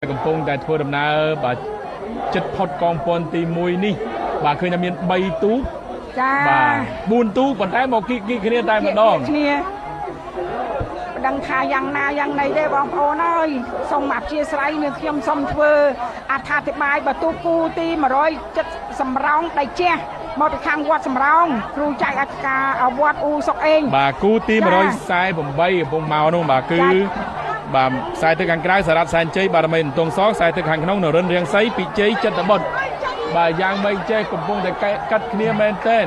កំពុងតែធ្វើដំណើរបាទចិត្តផុតកងពន្ធទី1នេះបាទឃើញថាមាន3ទូកចាបាទ4ទូកប៉ុន្តែមកគីគ្នាតែម្ដងគ្នាប្តឹងថាយ៉ាងណាយ៉ាងណីទេបងប្អូនអើយសូមអធិស្ឋាននឹងខ្ញុំសូមធ្វើអត្ថាធិប្បាយបើទូគូទី170សំរោងដៃជះមកពីខាងវត្តសំរោងគ្រូចៅអធិការវត្តអ៊ូសុកអេងបាទគូទី148កំពុងមកនោះបាទគឺបាទខ្សែទឹកខាងក្រៅសារ៉ាត់សែនជ័យបារមីអន្តងសខ្សែទឹកខាងក្នុងនរិនរៀងសីពិជ័យចិត្តបុត្របាទយ៉ាងម៉េចចេះកំពុងតែកាត់គ្នាមែនទែន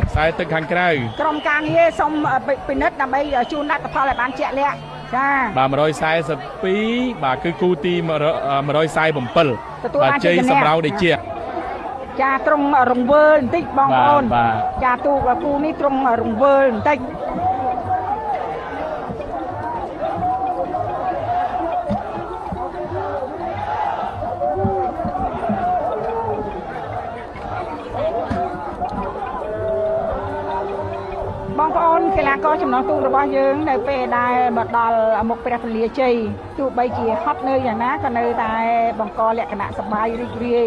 ខ្សែទឹកខាងក្រៅក្រុមការងារសូមពិនិត្យដើម្បីជូនលទ្ធផលឲ្យបានជាក់លាក់ចាបាទ142បាទគឺគូទី147បាទជ័យសម្រោងដូចជាចាត្រង់រង្វើលបន្តិចបងប្អូនចាទូកគូនេះត្រង់រង្វើលបន្តិចបងប្អូនកីឡាករចំណងទូករបស់យើងនៅពេលដែលមកដល់មុខព្រះពលាជ័យទោះបីជាហត់នៅយ៉ាងណាក៏នៅតែបង្កលក្ខណៈសប្បាយរីករាយ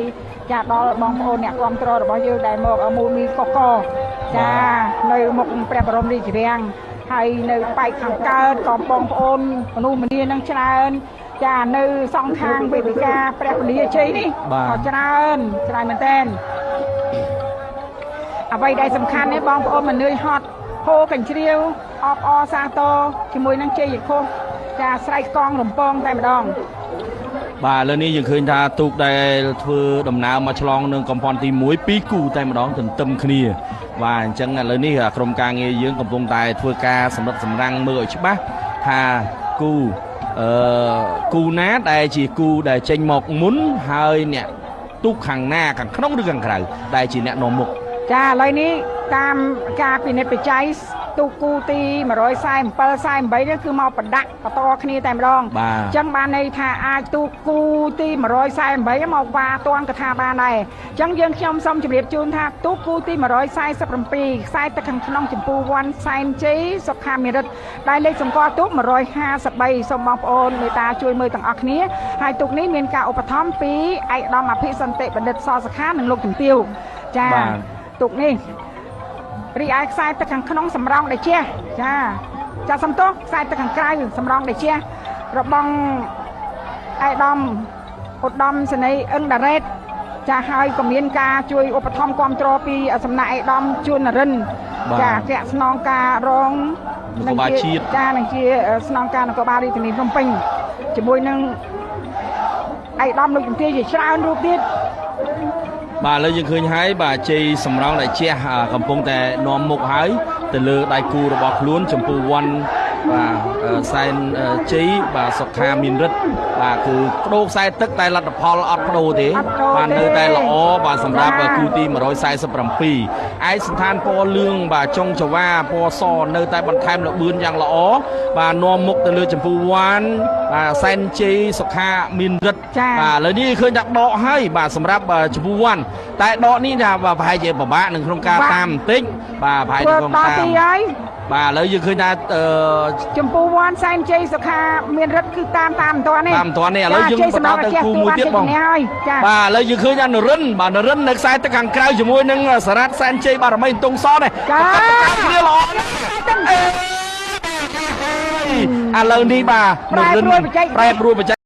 ចាដល់បងប្អូនអ្នកគាំទ្ររបស់យើងដែលមកមូលមីកកចានៅមុខព្រះបរមរាជវាំងហើយនៅប៉ែកខាងកើតក៏បងប្អូនមនុស្សម្នានឹងច្រើនចានៅសងខាងវេទិកាព្រះពលាជ័យនេះក៏ច្រើនមែនទែនអ្វីដែលសំខាន់នេះបងប្អូនមិននឿយហត់ហូកញ្ជ្រៀវអបអសាទរជាមួយនឹងជ័យខុសចាស្រែកកងរំពងតែម្ដងបាទឥឡូវនេះយើងឃើញថាទូកដែលធ្វើដំណើរមកឆ្លងនឹងកំពន់ទី1 2គូតែម្ដងទន្ទឹមគ្នាបាទអញ្ចឹងឥឡូវនេះក្រុមការងារយើងកំពុងតែធ្វើការសម្រិតសម្រាំងមើលឲ្យច្បាស់ថាគូណាដែលជាគូដែលចេញមកមុនហើយអ្នកទូកខាងណាខាងក្នុងឬខាងក្រៅដែលជាអ្នកនាំមុខចាឥឡូវនេះតាមការពិនិត្យបច្ច័យទូគូទី147 48នេះគឺមកប្រដាក់បន្តគ្នាតែម្ដងអញ្ចឹងបានន័យថាអាចទូគូទី148មកវ៉ាតាន់កថាបានដែរអញ្ចឹងយើងខ្ញុំសូមជម្រាបជូនថាទូគូទី147ខ្សែទឹកខាងក្នុងចម្ពោះវ៉ាន់សែនជ័យសុខាមេរិតដែលលេខសម្គាល់ទូក153សូមបងប្អូនមេត្តាជួយមើលទាំងអស់គ្នាហើយទូកនេះមានការឧបត្ថម្ភពីឯកឧត្តមអភិសន្តិបណ្ឌិតសសខានិងលោកជំទាវចាទូកនេះរីឯខ្សែទឹកខាងក្នុងសម្រោងដៃជះចាសំទោសខ្សែទឹកខាងក្រៅសម្រោងដៃជះរបស់ឯកឧត្តមសេនីយ៍អឹងដារ៉េតចាហើយក៏មានការជួយឧបត្ថម្ភគ្រប់គ្រងពីសំណាក់ឯកឧត្តមជួននរិនចាអគ្គស្នងការរងនគរបាលជាតិចានឹងជាស្នងការនគរបាលរាជធានីភ្នំពេញជាមួយនឹងឯកឧត្តមលោកជំទាវជាច្រើនរូបទៀតបាទឥឡូវយើងឃើញហើយបាទជ័យសម្រោងដែលជះកំពុងតែនាំមុខហើយទៅលើដៃគូរបស់ខ្លួនចំពោះវ៉ាន់បាទសែនជ័យបាទសុខាមានរិទ្ធបាទគឺបដូរខ្សែទឹកតែលទ្ធផលអត់បដូរទេបាទនៅតែល្អបាទសម្រាប់គូទី147ឯកសណ្ឋានពណ៌លឿងបាទចុងចង្វាពណ៌សនៅតែបន្ថែមល្បឿនយ៉ាងល្អបាទនាំមុខទៅលើចំពោះវ៉ាន់សែនជ័យសុខាមានរិទ្ធបាទឥឡូវនេះឃើញថាដកហើយបាទសម្រាប់ចំពោះវ៉ាន់តែដកនេះថាប្រហែលជាពិបាកនឹងក្នុងការតាមបន្តិចបាទប្រហែលជាក្នុងតាមបាទឥឡូវយើងឃើញថាចំពោះវ៉ាន់សែនជ័យសុខាមានរិទ្ធគឺតាមមិនទាន់ទេតាមមិនទាន់ទេឥឡូវយើងបន្តទៅគូមួយទៀតបងបាទឥឡូវយើងឃើញថានរិនបាទនរិននៅខ្សែទឹកខាងក្រៅជាមួយនឹងសារ៉ាត់សែនជ័យបារមីតុងសនេះចាគ្នាល្អណាស់ឥឡូវនេះបាទនរិនប្រែប្រួលបច្ចេក